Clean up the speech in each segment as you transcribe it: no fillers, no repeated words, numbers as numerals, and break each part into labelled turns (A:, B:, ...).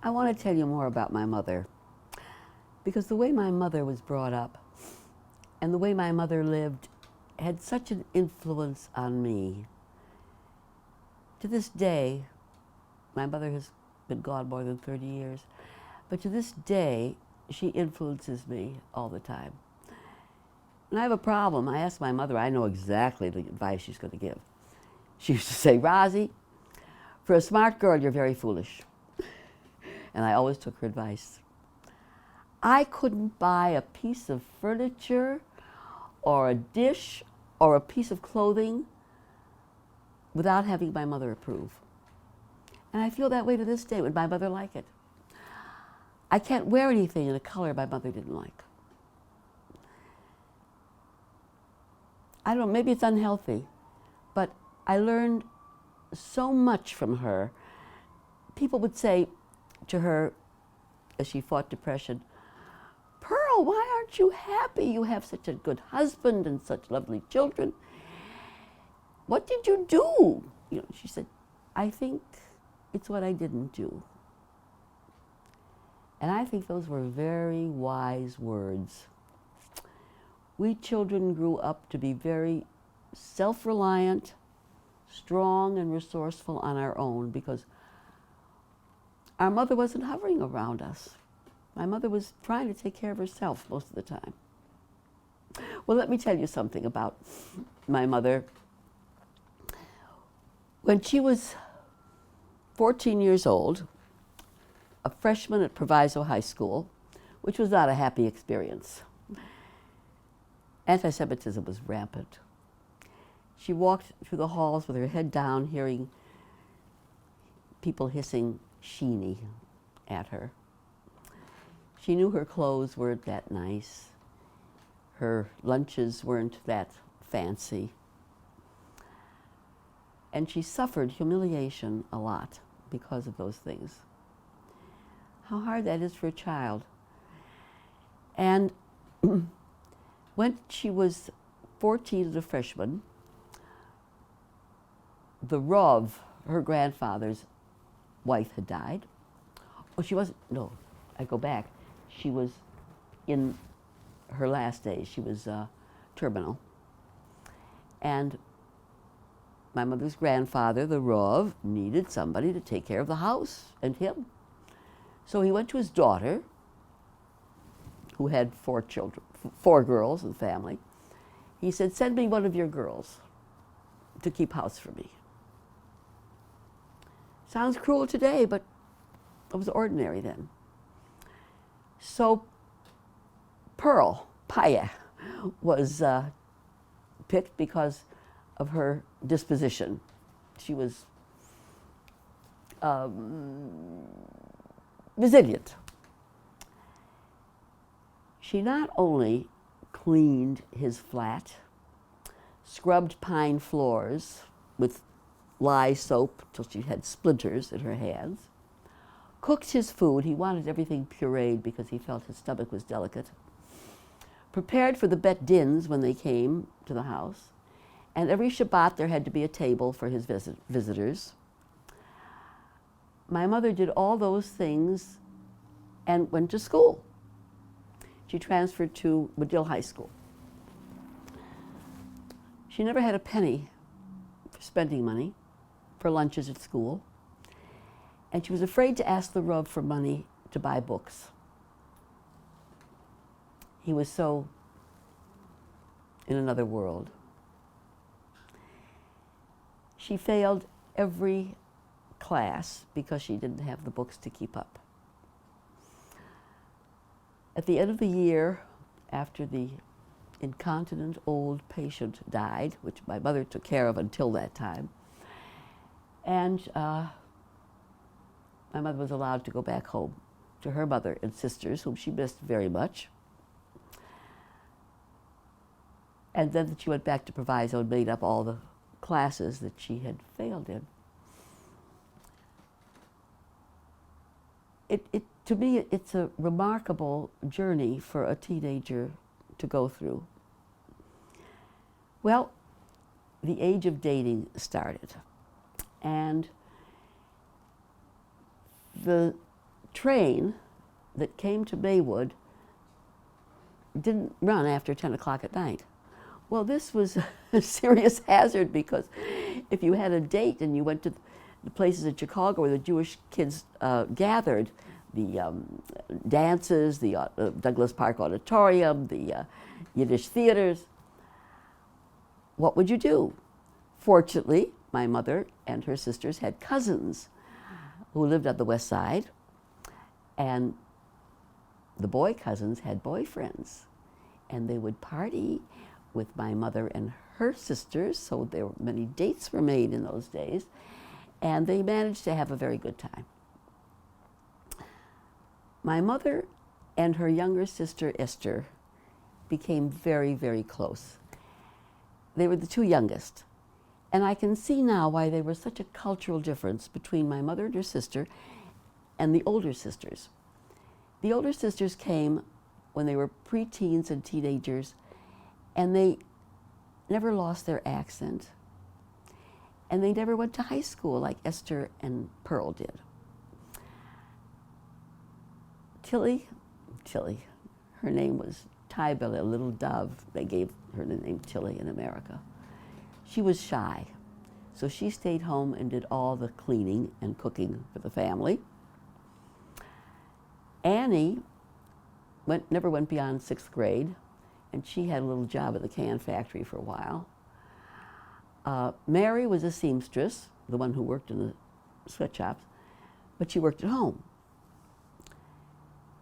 A: I want to tell you more about my mother, because the way my mother was brought up and the way my mother lived had such an influence on me. To this day, my mother has been gone more than 30 years, but to this day, she influences me all the time. When I have a problem, I ask my mother, I know exactly the advice she's going to give. She used to say, Rosie, for a smart girl, you're very foolish. And I always took her advice. I couldn't buy a piece of furniture or a dish or a piece of clothing without having my mother approve. And I feel that way to this day. Would my mother like it? I can't wear anything in a color my mother didn't like. I don't know, maybe it's unhealthy, but I learned so much from her. People would say to her, as she fought depression, Pearl, why aren't you happy? You have such a good husband and such lovely children. What did you do? You know, she said, I think it's what I didn't do. And I think those were very wise words. We children grew up to be very self-reliant, strong and resourceful on our own because our mother wasn't hovering around us. My mother was trying to take care of herself most of the time. Well, let me tell you something about my mother. When she was 14 years old, a freshman at Proviso High School, which was not a happy experience, anti-Semitism was rampant. She walked through the halls with her head down, hearing people hissing "Sheeny" at her. She knew her clothes weren't that nice. Her lunches weren't that fancy. And she suffered humiliation a lot because of those things. How hard that is for a child. And when she was 14 as a freshman, the Rav, her grandfather's wife, had died. Oh, she wasn't, no, I go back. She was in her last days. She was terminal. And my mother's grandfather, the Rav, needed somebody to take care of the house and him. So he went to his daughter, who had 4 children, 4 girls in the family. He said, send me one of your girls to keep house for me. Sounds cruel today, but it was ordinary then. So Pearl, Paya, was picked because of her disposition. She was resilient. She not only cleaned his flat, scrubbed pine floors with lye soap till she had splinters in her hands, cooked his food. He wanted everything pureed because he felt his stomach was delicate, prepared for the bet dins when they came to the house, and every Shabbat there had to be a table for his visitors. My mother did all those things and went to school. She transferred to Medill High School. She never had a penny for spending money for lunches at school, and she was afraid to ask the Rav for money to buy books. He was so in another world. She failed every class because she didn't have the books to keep up. At the end of the year, after the incontinent old patient died, which my mother took care of until that time, and my mother was allowed to go back home to her mother and sisters, whom she missed very much. And then she went back to Proviso and made up all the classes that she had failed in. To me, it's a remarkable journey for a teenager to go through. Well, the age of dating started, and the train that came to Maywood didn't run after 10 o'clock at night. Well, this was a serious hazard, because if you had a date and you went to the places in Chicago where the Jewish kids gathered, the dances, the Douglas Park Auditorium, the Yiddish theaters, what would you do? Fortunately, my mother and her sisters had cousins who lived on the West Side, and the boy cousins had boyfriends, and they would party with my mother and her sisters, so there were many dates were made in those days, and they managed to have a very good time. My mother and her younger sister, Esther, became very, very close. They were the two youngest, and I can see now why there was such a cultural difference between my mother and her sister and the older sisters. The older sisters came when they were preteens and teenagers, and they never lost their accent, and they never went to high school like Esther and Pearl did. Tilly, her name was Tybell, a little dove. They gave her the name Tilly in America. She was shy, so she stayed home and did all the cleaning and cooking for the family. Annie never went beyond 6th grade, and she had a little job at the can factory for a while. Mary was a seamstress, the one who worked in the sweatshops, but she worked at home.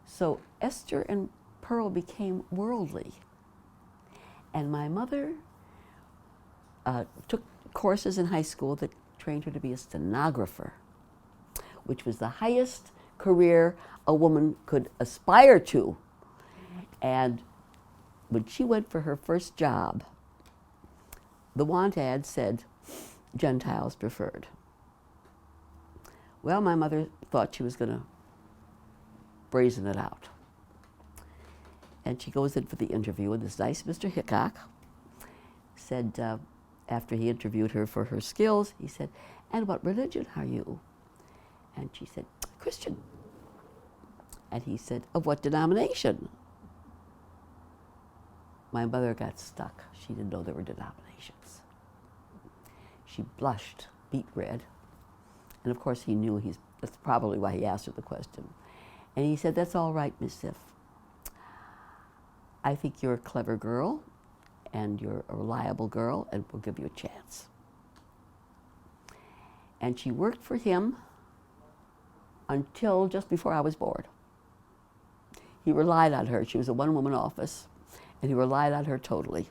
A: So Esther and Pearl became worldly. And my mother took courses in high school that trained her to be a stenographer, which was the highest career a woman could aspire to. And when she went for her first job, the want ad said, Gentiles preferred. Well, my mother thought she was going to brazen it out. And she goes in for the interview, and this nice Mr. Hickok said, after he interviewed her for her skills, he said, and what religion are you? And she said, Christian. And he said, of what denomination? My mother got stuck. She didn't know there were denominations. She blushed, beet red. And of course he knew that's probably why he asked her the question. And he said, that's all right, Miss Sif. I think you're a clever girl, and you're a reliable girl, and we'll give you a chance. And she worked for him until just before I was born. He relied on her. She was a one-woman office, and he relied on her totally.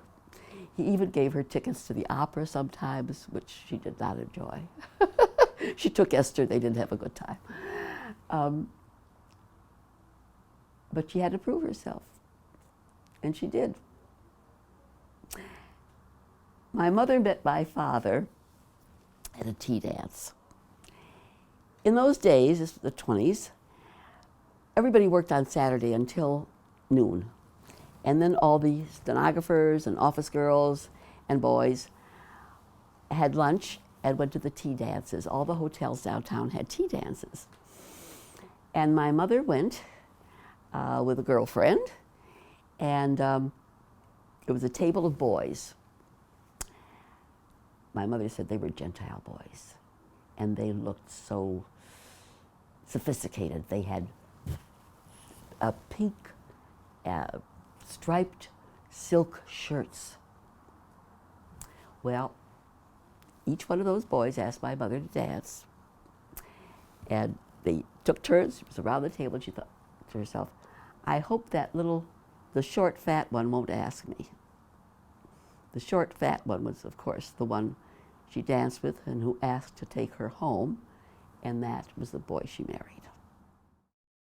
A: He even gave her tickets to the opera sometimes, which she did not enjoy. She took Esther. They didn't have a good time. But she had to prove herself, and she did. My mother met my father at a tea dance. In those days, this was the 20s, everybody worked on Saturday until noon. And then all the stenographers and office girls and boys had lunch and went to the tea dances. All the hotels downtown had tea dances. And my mother went with a girlfriend, and it was a table of boys. My mother said they were Gentile boys, and they looked so sophisticated. They had pink striped silk shirts. Well, each one of those boys asked my mother to dance, and they took turns. She was around the table, and she thought to herself, I hope the short, fat one won't ask me. The short, fat one was, of course, the one she danced with and who asked to take her home, and that was the boy she married.